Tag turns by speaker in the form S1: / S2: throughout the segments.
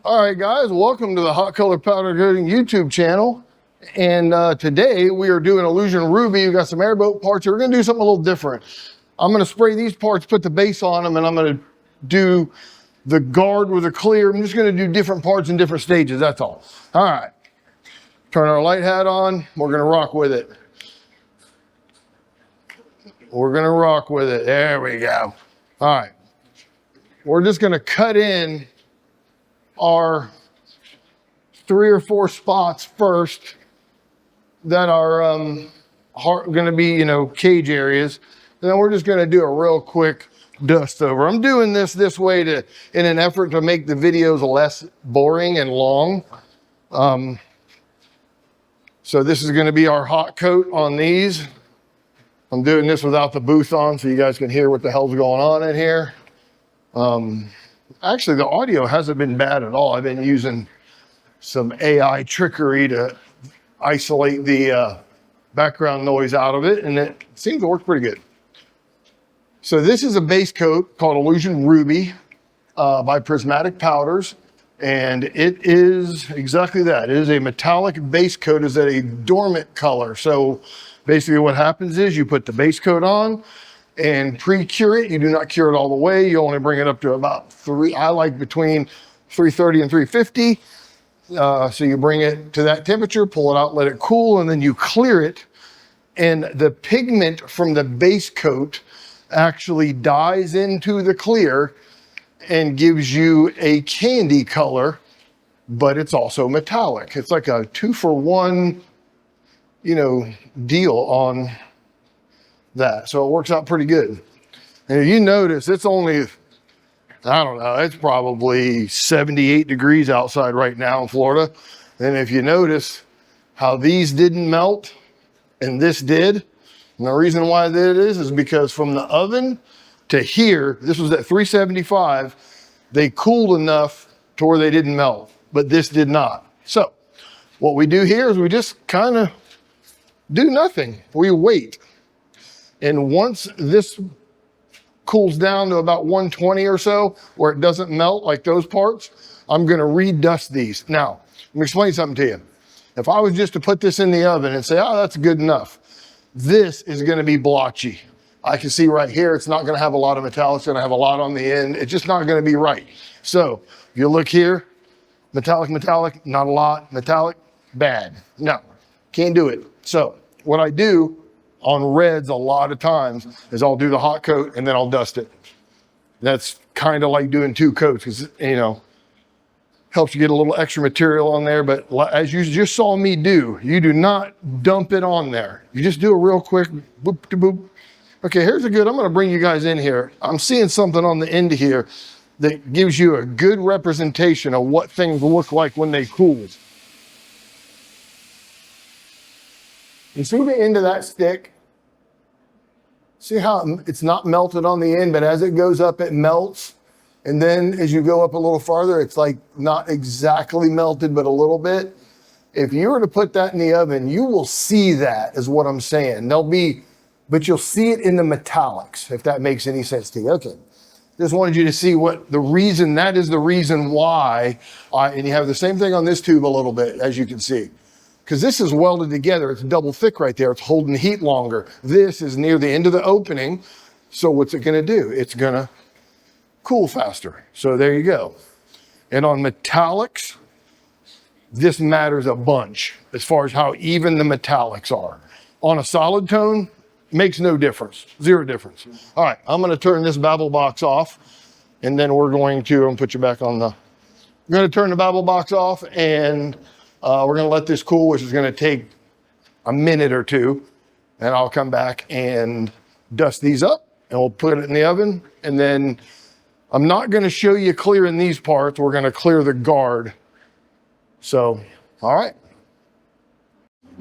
S1: All right, guys, welcome to the Hot Color Powder Coating YouTube channel. And today we are doing Illusion Ruby. We've got some Airboat parts. We're going to do something a little different. I'm going to spray these parts, put the base on them, and I'm going to do the guard with a clear. I'm just going to do different parts in different stages. That's all. All right. Turn our light hat on. We're going to rock with it. We're going to rock with it. There we go. All right. We're just going to cut in our 3 or 4 spots first that are going to be, cage areas. And then we're just going to do a real quick dust over. I'm doing this way in an effort to make the videos less boring and long. So this is going to be our hot coat on these. I'm doing this without the booth on so you guys can hear what the hell's going on in here. Actually, the audio hasn't been bad at all. I've been using some AI trickery to isolate the background noise out of it, and it seems to work pretty good. So this is a base coat called Illusion Ruby by Prismatic Powders, and it is exactly that. It is a metallic base coat. It's a dormant color. So basically what happens is you put the base coat on and pre-cure it. You do not cure it all the way. You only bring it up to about I like between 330 and 350. So you bring it to that temperature, pull it out, let it cool, and then you clear it. And the pigment from the base coat actually dyes into the clear and gives you a candy color, but it's also metallic. It's like a 2-for-1, deal on that. So it works out pretty good. And if you notice, it's only, I don't know, it's probably 78 degrees outside right now in Florida. And if you notice how these didn't melt and this did, and the reason why that is because from the oven to here, this was at 375, they cooled enough to where they didn't melt, but this did not. So what we do here is we just kind of do nothing. We wait. And once this cools down to about 120 or so, where it doesn't melt like those parts, I'm going to redust these. Now, let me explain something to you. If I was just to put this in the oven and say, oh, that's good enough, this is going to be blotchy. I can see right here, it's not going to have a lot of metallic. It's going to have a lot on the end. It's just not going to be right. So if you look here, metallic, not a lot. Metallic, bad. No, can't do it. So what I do on reds a lot of times is I'll do the hot coat and then I'll dust it. That's kind of like doing 2 coats because, helps you get a little extra material on there. But as you just saw me do, you do not dump it on there. You just do a real quick boop to boop. Okay, here's I'm going to bring you guys in here. I'm seeing something on the end here that gives you a good representation of what things look like when they cool. You see the end of that stick? See how it's not melted on the end, but as it goes up, it melts. And then as you go up a little farther, it's like not exactly melted, but a little bit. If you were to put that in the oven, you will see that is what I'm saying. But you'll see it in the metallics, if that makes any sense to you. Okay. Just wanted you to see that is the reason why, and you have the same thing on this tube a little bit, as you can see. Because this is welded together. It's double thick right there. It's holding heat longer. This is near the end of the opening. So what's it going to do? It's going to cool faster. So there you go. And on metallics, this matters a bunch as far as how even the metallics are. On a solid tone, makes no difference. 0 difference. All right, I'm going to turn this babble box off, and then I'm going to put you back on I'm going to turn the babble box off, and we're going to let this cool, which is going to take a minute or 2, and I'll come back and dust these up, and we'll put it in the oven. And then I'm not going to show you clearing these parts. We're going to clear the guard. So, all right.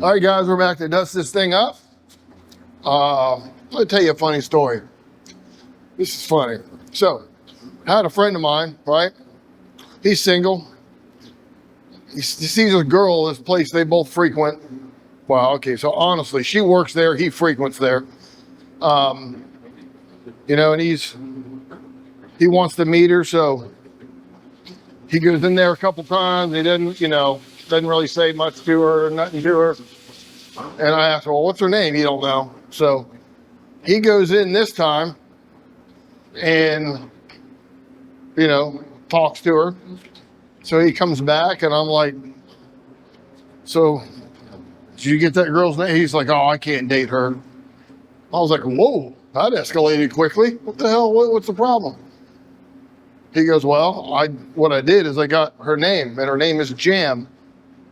S1: All right, guys, we're back to dust this thing up. I'm going to tell you a funny story. This is funny. So, I had a friend of mine, right? He's single. He sees a girl at this place they both frequent. Wow, okay, so honestly, she works there, he frequents there. And he wants to meet her, so He goes in there a couple times. He doesn't, doesn't really say much to her, nothing to her. And I asked, well, what's her name? You don't know. So he goes in this time and, talks to her. So he comes back and I'm like, so did you get that girl's name? He's like, oh, I can't date her. I was like, whoa, that escalated quickly. What the hell? What's the problem? He goes, well, what I did is I got her name, and her name is Jam.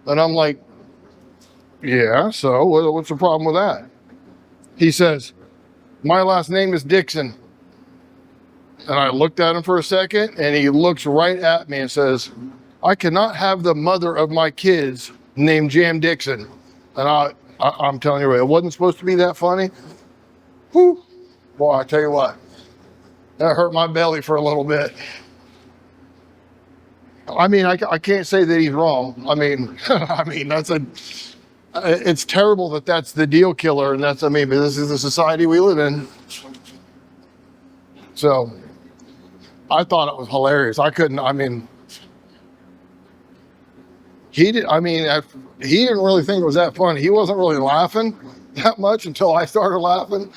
S1: And I'm like, yeah, so what's the problem with that? He says, my last name is Dixon. And I looked at him for a second, and he looks right at me and says, I cannot have the mother of my kids named Jam Dixon. And I'm telling you, it wasn't supposed to be that funny. Whew. Boy, I tell you what, that hurt my belly for a little bit. I mean, I can't say that he's wrong. I mean, it's terrible that that's the deal killer, and but this is the society we live in. So, I thought it was hilarious. He didn't really think it was that funny. He wasn't really laughing that much until I started laughing.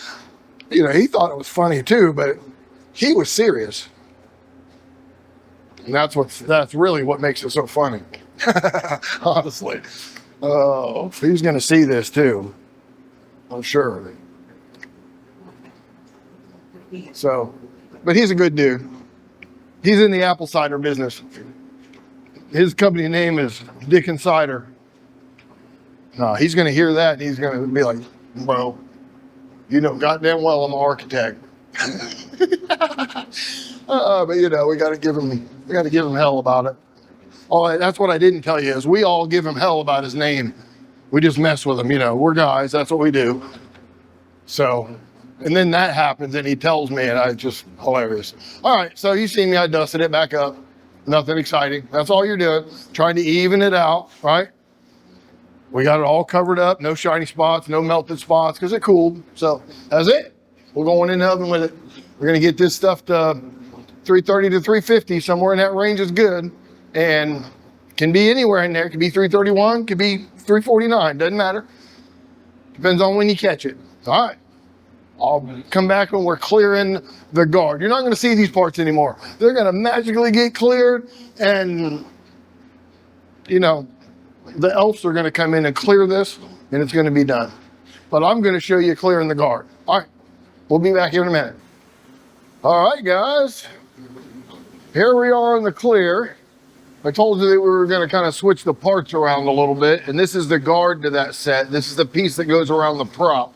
S1: He thought it was funny too, but he was serious. And that's really what makes it so funny. Honestly. Oh, he's going to see this too. I'm sure. So, but he's a good dude. He's in the apple cider business. His company name is Dickens Cider. No, he's going to hear that and he's going to be like, bro, goddamn well I'm an architect. But we got to give him hell about it. Oh, that's what I didn't tell you is we all give him hell about his name. We just mess with him, we're guys, that's what we do. So, and then that happens and he tells me and I just hilarious. All right, so you see me, I dusted it back up. Nothing exciting. That's all you're doing. Trying to even it out, right? We got it all covered up. No shiny spots, no melted spots because it cooled. So that's it. We're going in the oven with it. We're going to get this stuff to 330 to 350. Somewhere in that range is good. And can be anywhere in there. It could be 331, could be 349. Doesn't matter. Depends on when you catch it. All right. I'll come back when we're clearing the guard. You're not going to see these parts anymore. They're going to magically get cleared and, the elves are going to come in and clear this and it's going to be done. But I'm going to show you clearing the guard. All right. We'll be back here in a minute. All right, guys. Here we are in the clear. I told you that we were going to kind of switch the parts around a little bit. And this is the guard to that set. This is the piece that goes around the prop.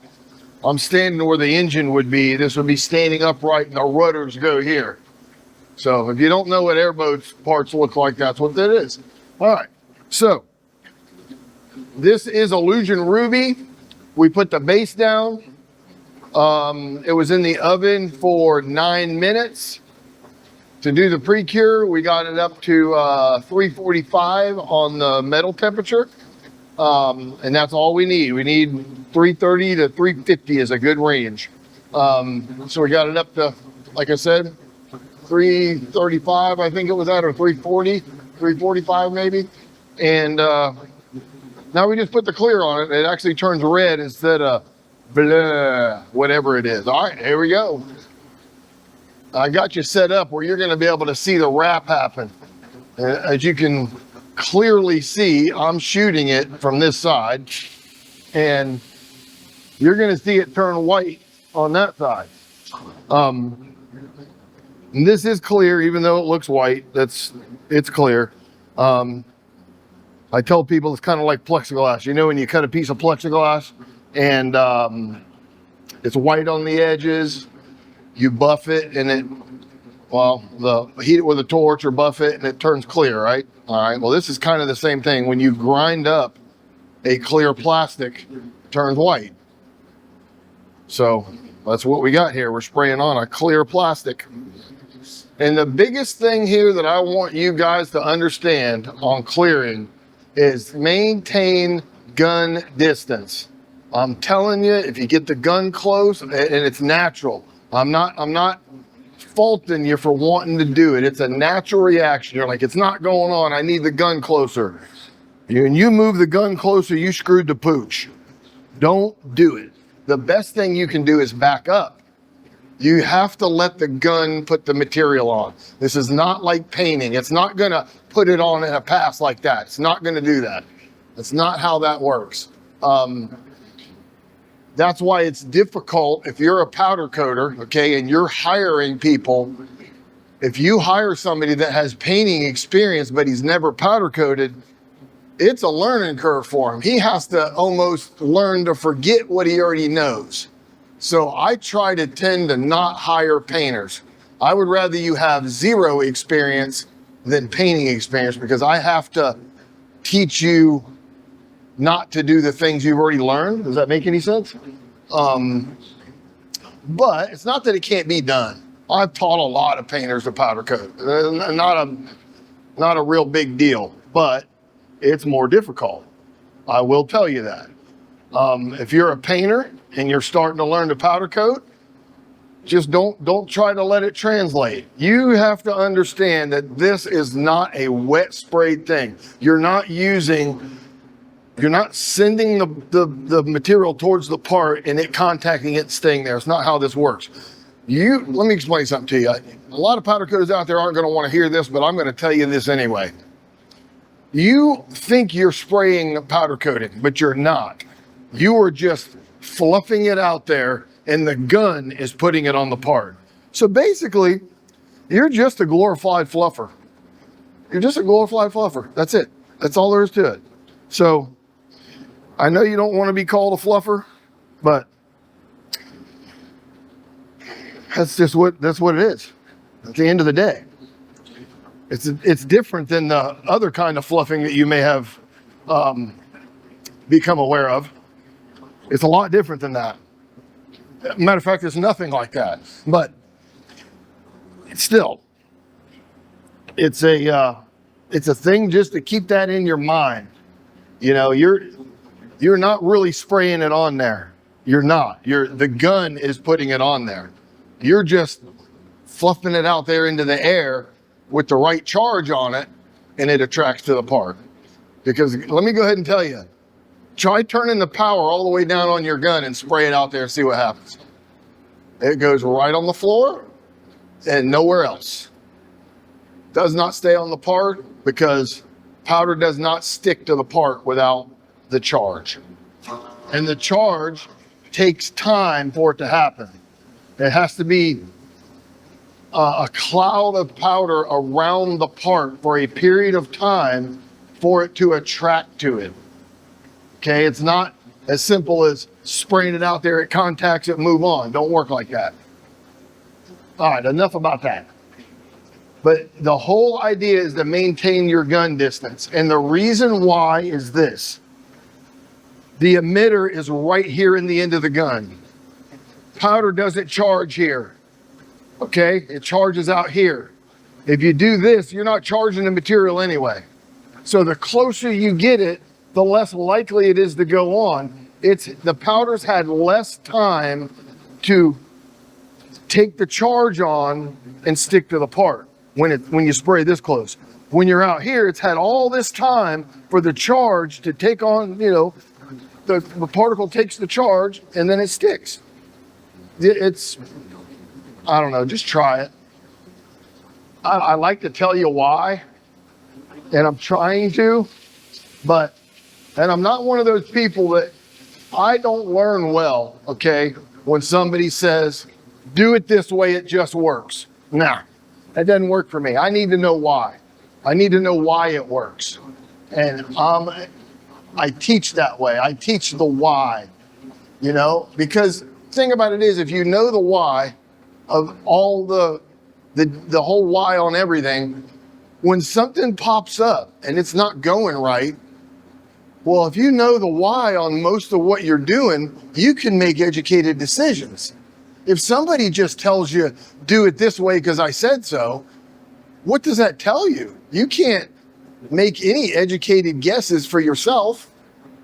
S1: I'm standing where the engine would be. This would be standing upright and the rudders go here. So if you don't know what Airboat's parts look like, that's what that is. All right. So this is Illusion Ruby. We put the base down. It was in the oven for 9 minutes. To do the pre-cure, we got it up to 345 on the metal temperature. And that's all we need. We need 330 to 350 is a good range. So we got it up to, like I said, 335, I think it was at, or 340, 345 maybe. And now we just put the clear on it. It actually turns red instead of blah, whatever it is. All right, here we go. I got you set up where you're going to be able to see the wrap happen. As you can clearly see, I'm shooting it from this side, and you're going to see it turn white on that side. And this is clear, even though it looks white. It's clear. I tell people it's kind of like plexiglass. When you cut a piece of plexiglass and it's white on the edges, you buff it and heat it with a torch or buff it and it turns clear, right? All right, well, this is kind of the same thing. When you grind up a clear plastic, it turns white. So that's what we got here. We're spraying on a clear plastic. And the biggest thing here that I want you guys to understand on clearing is maintain gun distance. I'm telling you, if you get the gun close, and it's natural. I'm not faulting you for wanting to do it. It's a natural reaction. You're like, it's not going on. I need the gun closer. And you move the gun closer, you screwed the pooch. Don't do it. The best thing you can do is back up. You have to let the gun put the material on. This is not like painting. It's not going to put it on in a pass like that. It's not going to do that. That's not how that works. That's why it's difficult if you're a powder coater, okay, and you're hiring people. If you hire somebody that has painting experience, but he's never powder coated, it's a learning curve for him. He has to almost learn to forget what he already knows. So I try to tend to not hire painters. I would rather you have zero experience than painting experience, because I have to teach you not to do the things you've already learned. Does that make any sense? But it's not that it can't be done. I've taught a lot of painters to powder coat. Not a real big deal, but it's more difficult. I will tell you that. If you're a painter and you're starting to learn to powder coat, just don't try to let it translate. You have to understand that this is not a wet sprayed thing. You're not sending the material towards the part and it contacting it, staying there. It's not how this works. Let me explain something to you. A lot of powder coaters out there aren't going to want to hear this, but I'm going to tell you this anyway. You think you're spraying powder coating, but you're not. You are just fluffing it out there, and the gun is putting it on the part. So basically, you're just a glorified fluffer. You're just a glorified fluffer. That's it. That's all there is to it. So I know you don't want to be called a fluffer, but that's what it is. At the end of the day, it's different than the other kind of fluffing that you may have become aware of. It's a lot different than that. Matter of fact, it's nothing like that. But still, it's a thing just to keep that in your mind. You know, you're not really spraying it on there. You're not. The gun is putting it on there. You're just fluffing it out there into the air with the right charge on it, and it attracts to the part. Because let me go ahead and tell you, try turning the power all the way down on your gun and spray it out there and see what happens. It goes right on the floor and nowhere else. Does not stay on the part because powder does not stick to the part without the charge. And the charge takes time for it to happen. It has to be a cloud of powder around the part for a period of time for it to attract to it. Okay, it's not as simple as spraying it out there, it contacts it, move on. Don't work like that. All right, enough about that. But the whole idea is to maintain your gun distance. And the reason why is this. The emitter is right here in the end of the gun. Powder doesn't charge here. Okay, it charges out here. If you do this, you're not charging the material anyway. So the closer you get it, the less likely it is to go on. The powder's had less time to take the charge on and stick to the part when you spray this close. When you're out here, it's had all this time for the charge to take on, you know, the particle takes the charge and then it sticks. I don't know, just try it. I like to tell you why, and I'm trying to, and I'm not one of those people that I don't learn well, okay, when somebody says, do it this way, it just works. Nah, that doesn't work for me. I need to know why. I need to know why it works. And I teach that way. I teach the why, you know, because the thing about it is, if you know the why of all the whole why on everything, when something pops up and it's not going right, well, if you know the why on most of what you're doing, you can make educated decisions. If somebody just tells you, do it this way because I said so, what does that tell you? You can't make any educated guesses for yourself.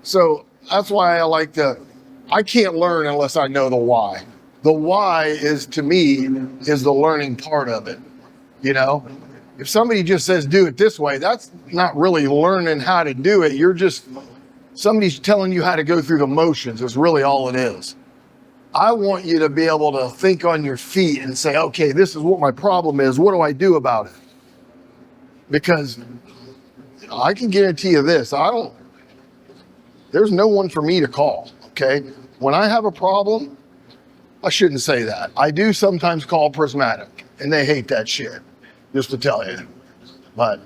S1: So that's why I can't learn unless I know the why. The why is, to me, is the learning part of it. You know, if somebody just says, do it this way, that's not really learning how to do it. You're just, somebody's telling you how to go through the motions is really all it is. I want you to be able to think on your feet and say, okay, this is what my problem is. What do I do about it? Because I can guarantee you this, there's no one for me to call, okay? When I have a problem, I shouldn't say that. I do sometimes call Prismatic, and they hate that shit, just to tell you. But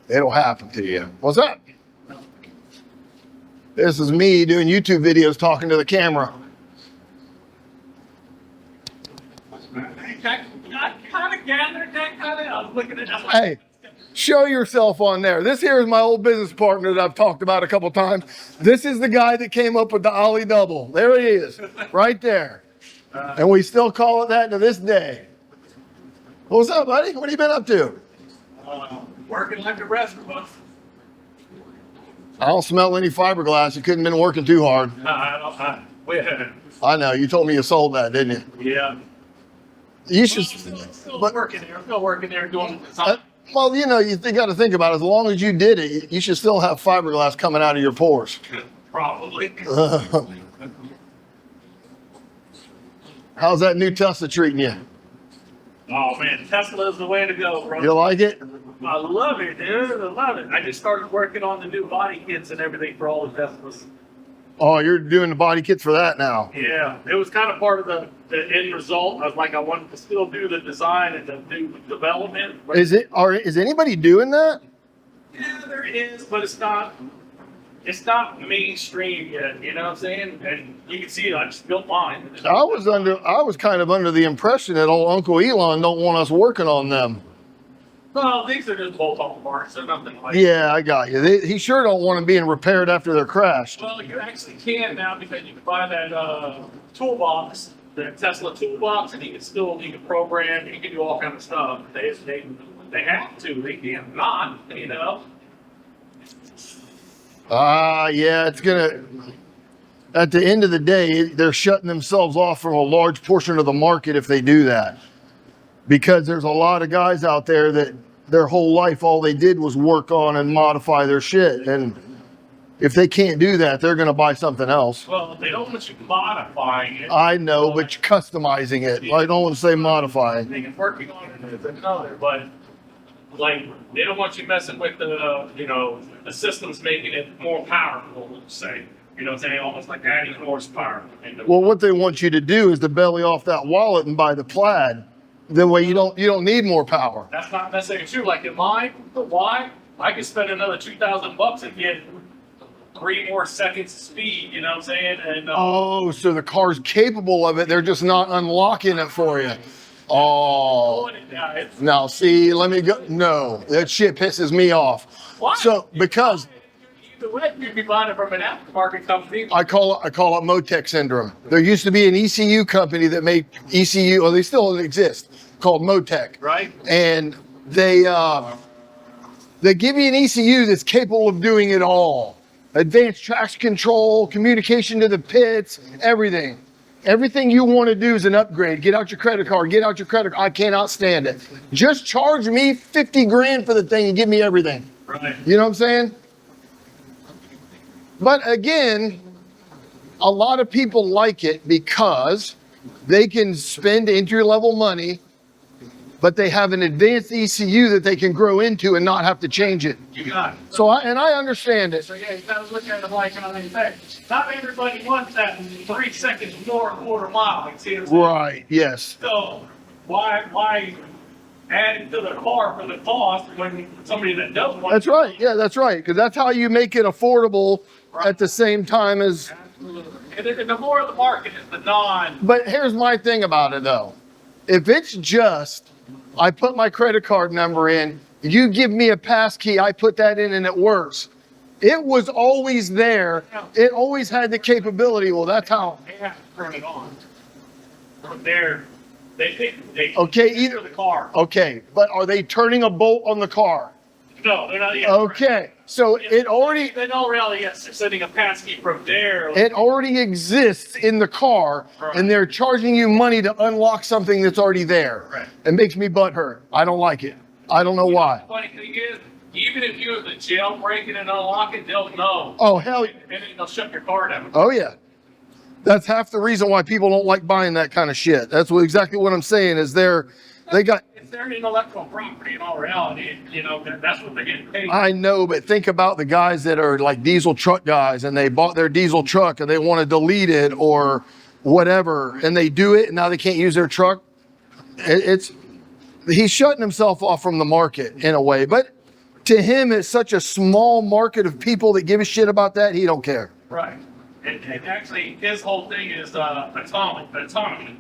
S1: it'll happen to you. What's that? This is me doing YouTube videos talking to the camera.
S2: I kind of gathered that I was looking at that.
S1: Hey, show yourself on there. This here is my old business partner that I've talked about a couple times. This is the guy that came up with the Ollie Double. There he is, right there. And we still call it that to this day. What's up, buddy? What have you been up to?
S2: Working like the rest of us.
S1: I don't smell any fiberglass. You couldn't have been working too hard. I know. You told me you sold that, didn't you?
S2: Yeah.
S1: You should.
S2: Still working there. Still working there doing the design.
S1: Well, you know, you got to think about it. As long as you did it, you should still have fiberglass coming out of your pores.
S2: Probably.
S1: How's that new Tesla treating you?
S2: Oh man, Tesla is the way to go, bro.
S1: You like it?
S2: I love it, dude. I love it. I just started working on the new body kits and everything for all the Teslas.
S1: Oh, you're doing the body kits for that now.
S2: Yeah, it was kind of part of the end result. I was like, I wanted to still do the design and the new development.
S1: Is anybody doing that?
S2: Yeah, there is, but it's not mainstream yet. You know what I'm saying? And you can see it. I just built mine.
S1: I was kind of under the impression that old Uncle Elon don't want us working on them.
S2: Well, these are just bolt-on parts. They're nothing like.
S1: Yeah, I got you. He sure don't want them being repaired after they're crashed.
S2: Well, you actually can now because you can buy that toolbox, the Tesla toolbox, and you can program, you can do all kind of stuff. They have to. They can't not. You know.
S1: Yeah, it's gonna. At the end of the day, they're shutting themselves off from a large portion of the market if they do that. Because there's a lot of guys out there that their whole life, all they did was work on and modify their shit. And if they can't do that, they're going to buy something else.
S2: Well, they don't want you modifying it.
S1: I know, but customizing it. I don't want to say modifying.
S2: They can working on it is another, but like they don't want you messing with the systems making it more powerful, let's say. You know what I'm saying? Almost like adding horsepower.
S1: Well, what they want you to do is to belly off that wallet and buy the Plaid. That way you don't need more power.
S2: That's not necessarily true. Like in mine, the Y, I could spend another $2,000 and get 3 more seconds of speed. You know what I'm saying? And
S1: oh, so the car's capable of it. They're just not unlocking it for you. Oh, now see, let me go. No, that shit pisses me off.
S2: Why?
S1: So because
S2: you'd be buying it from an aftermarket company.
S1: I call it Motec syndrome. There used to be an ECU company that made ECU, or they still exist, called Motec.
S2: Right.
S1: And they give you an ECU that's capable of doing it all. Advanced traction control, communication to the pits, everything. Everything you want to do is an upgrade. Get out your credit card. Get out your credit card. I cannot stand it. Just charge me 50 grand for the thing and give me everything.
S2: Right.
S1: You know what I'm saying? But again, a lot of people like it because they can spend entry-level money, but they have an advanced ECU that they can grow into and not have to change it.
S2: You got it.
S1: So I understand it.
S2: So yeah, you gotta look at it like on the effect. Not everybody wants that 3 seconds more quarter mile. You see what I'm saying?
S1: Right, yes.
S2: So why add it to the car for the cost when somebody that does want
S1: That's right. Yeah, that's right. Because that's how you make it affordable at the same time as.
S2: Absolutely. And the more of the market is the non.
S1: But here's my thing about it though. If it's just, I put my credit card number in, you give me a pass key, I put that in and it works. It was always there. It always had the capability. Well, that's how.
S2: They have to turn it on. They
S1: Okay,
S2: either the car.
S1: Okay, but are they turning a bolt on the car?
S2: No, they're not yet.
S1: Okay. So it already,
S2: They don't really, yes, they're sending a passkey from there.
S1: it already exists in the car,
S2: Right.
S1: and they're charging you money to unlock something that's already there.
S2: Right.
S1: It makes me butthurt. I don't like it. I don't know why.
S2: Funny thing is, even if you have the jailbreak it and unlock it, they'll know.
S1: Oh, hell.
S2: And then they'll shut your car down.
S1: Oh, yeah. That's half the reason why people don't like buying that kind of shit. That's exactly what I'm saying is they got.
S2: It's their intellectual property in all reality. You know, that's what they're getting paid.
S1: I know, but think about the guys that are like diesel truck guys and they bought their diesel truck and they want to delete it or whatever, and they do it and now they can't use their truck. He's shutting himself off from the market in a way, but to him, it's such a small market of people that give a shit about that. He don't care.
S2: Right. And actually, his whole thing is autonomy.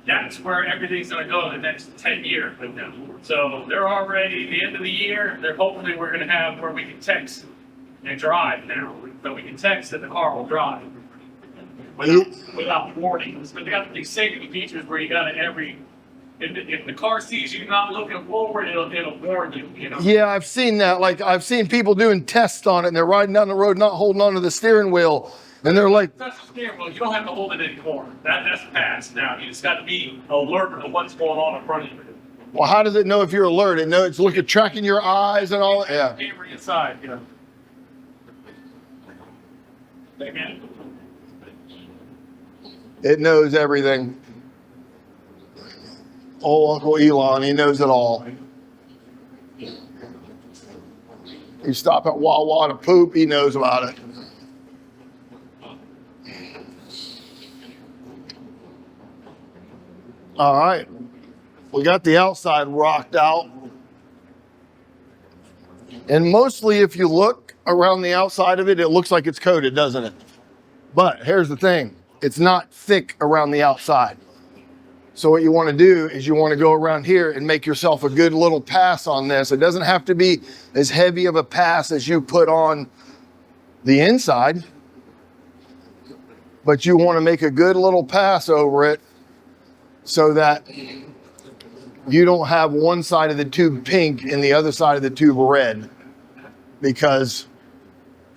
S2: That's where everything's going to go in the next 10 years with them. So they're already, at the end of the year, they're hoping we're going to have where we can text and drive now. So we can text and the car will drive without warnings. But they got these safety features where you got to if the car sees you not looking forward, it'll warn you, you know?
S1: Yeah, I've seen that. Like, I've seen people doing tests on it, and they're riding down the road not holding onto the steering wheel, and they're like,
S2: That's the steering wheel. You don't have to hold it anymore. That's past now. You just got to be alert to what's going on in front of you.
S1: well, how does it know if you're alert? It knows it's tracking your eyes and all that. Yeah.
S2: Camera inside, you know. Amen.
S1: It knows everything. Oh, Uncle Elon, he knows it all. You stop at Wawa to poop, he knows about it. All right. We got the outside rocked out. And mostly if you look around the outside of it, it looks like it's coated, doesn't it? But here's the thing. It's not thick around the outside. So what you want to do is you want to go around here and make yourself a good little pass on this. It doesn't have to be as heavy of a pass as you put on the inside, but you want to make a good little pass over it so that you don't have one side of the tube pink and the other side of the tube red. Because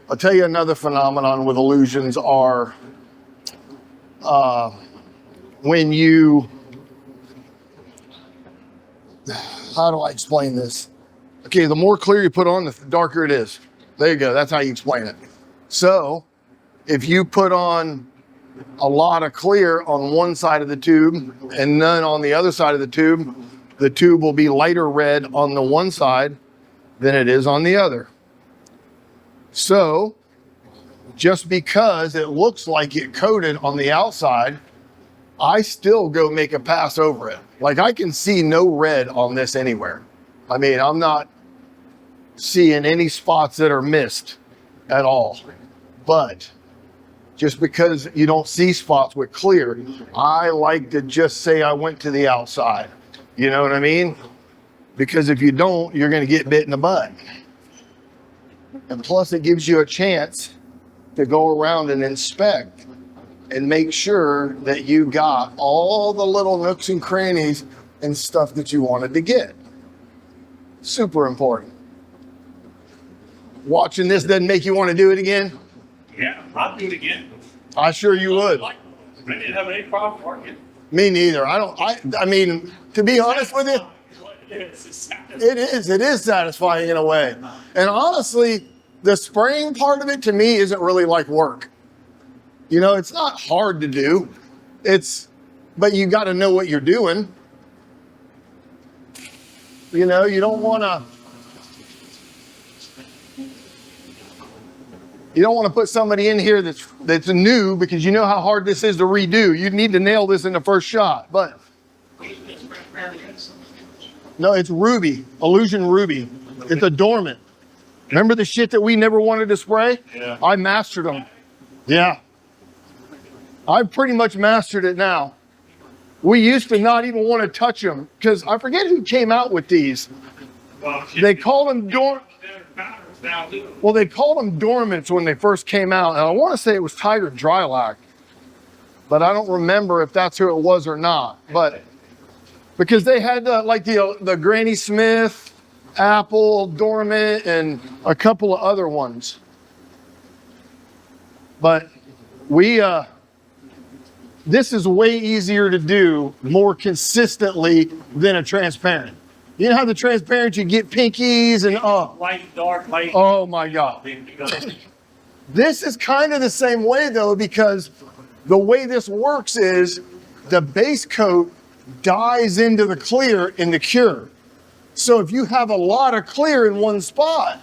S1: I'll tell you another phenomenon with illusions are when you, how do I explain this? Okay, the more clear you put on, the darker it is. There you go, that's how you explain it. So if you put on a lot of clear on one side of the tube and none on the other side of the tube will be lighter red on the one side than it is on the other. So just because it looks like it coated on the outside, I still go make a pass over it. Like I can see no red on this anywhere. I mean, I'm not seeing any spots that are missed at all. But just because you don't see spots with clear, I like to just say I went to the outside. You know what I mean? Because if you don't, you're going to get bit in the butt. And plus it gives you a chance to go around and inspect and make sure that you got all the little nooks and crannies and stuff that you wanted to get. Super important. Watching this doesn't make you want to do it again?
S2: Yeah, I'll do it again.
S1: I sure you would.
S2: I didn't have any problem working.
S1: Me neither. I mean, to be honest with you, it is satisfying in a way. And honestly, the spraying part of it to me isn't really like work. You know, it's not hard to do. But you got to know what you're doing. You know, you don't want to put somebody in here that's new because you know how hard this is to redo. You need to nail this in the first shot. But no, it's Ruby, Illusion Ruby. It's a dormant. Remember the shit that we never wanted to spray?
S2: Yeah.
S1: I mastered them. Yeah. I've pretty much mastered it now. We used to not even want to touch them because I forget who came out with these. They called them they called them dormants when they first came out. And I want to say it was Tiger Drylock, but I don't remember if that's who it was or not. But because they had like the Granny Smith Apple, Dormant, and a couple of other ones. But this is way easier to do more consistently than a transparent. You know how the transparent, you get pinkies and
S2: Light, dark, light.
S1: oh my God. This is kind of the same way though, because the way this works is the base coat dyes into the clear in the cure. So if you have a lot of clear in one spot,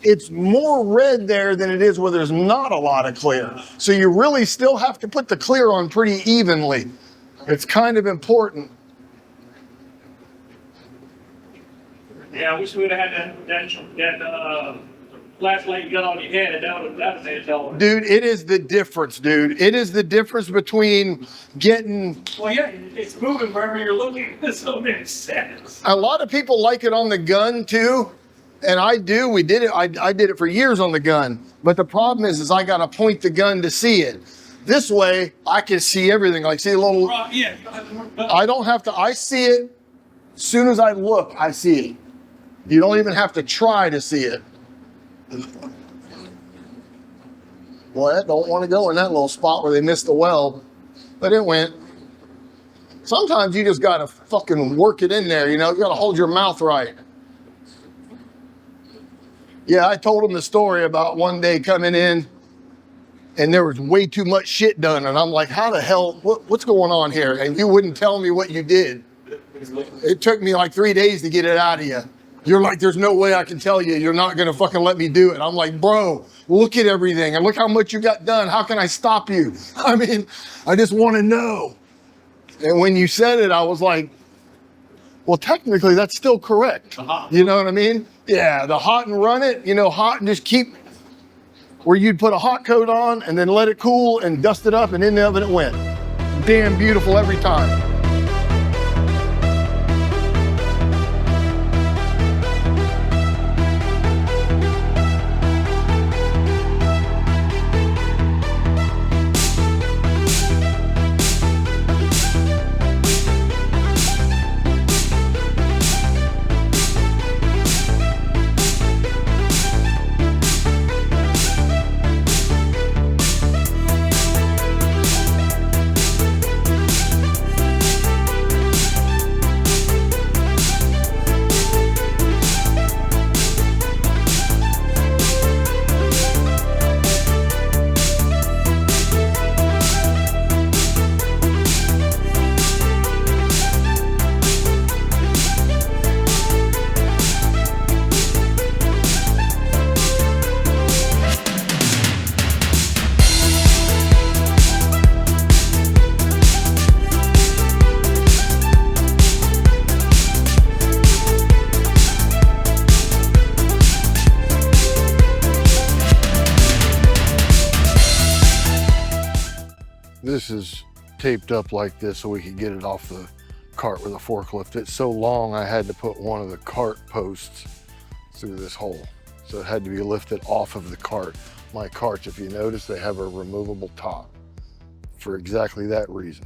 S1: it's more red there than it is where there's not a lot of clear. So you really still have to put the clear on pretty evenly. It's kind of important.
S2: Yeah, I wish we would have had that flashlight you got on your head. That would have made it tell.
S1: Dude, it is the difference, dude. It is the difference between getting...
S2: Well, yeah, it's moving wherever you're looking. So it makes sense.
S1: A lot of people like it on the gun too. And I do, we did it. I did it for years on the gun. But the problem is I got to point the gun to see it. This way, I can see everything. Like, see a little...
S2: Yeah.
S1: I don't have to, I see it. As soon as I look, I see it. You don't even have to try to see it. Well, I don't want to go in that little spot where they missed the weld, but it went. Sometimes you just got to fucking work it in there, you know, you got to hold your mouth right. Yeah, I told him the story about one day coming in and there was way too much shit done. And I'm like, how the hell, what's going on here? And you wouldn't tell me what you did. It took me like 3 days to get it out of you. You're like, there's no way I can tell you. You're not going to fucking let me do it. I'm like, bro, look at everything and look how much you got done. How can I stop you? I mean, I just want to know. And when you said it, I was like, well, technically that's still correct. You know what I mean? Yeah, the hot and run it, you know, hot and just keep where you'd put a hot coat on and then let it cool and dust it up and in the oven it went. Damn beautiful every time. This is taped up like this so we could get it off the cart with a forklift. It's so long I had to put one of the cart posts through this hole. So it had to be lifted off of the cart. My carts, if you notice, they have a removable top for exactly that reason.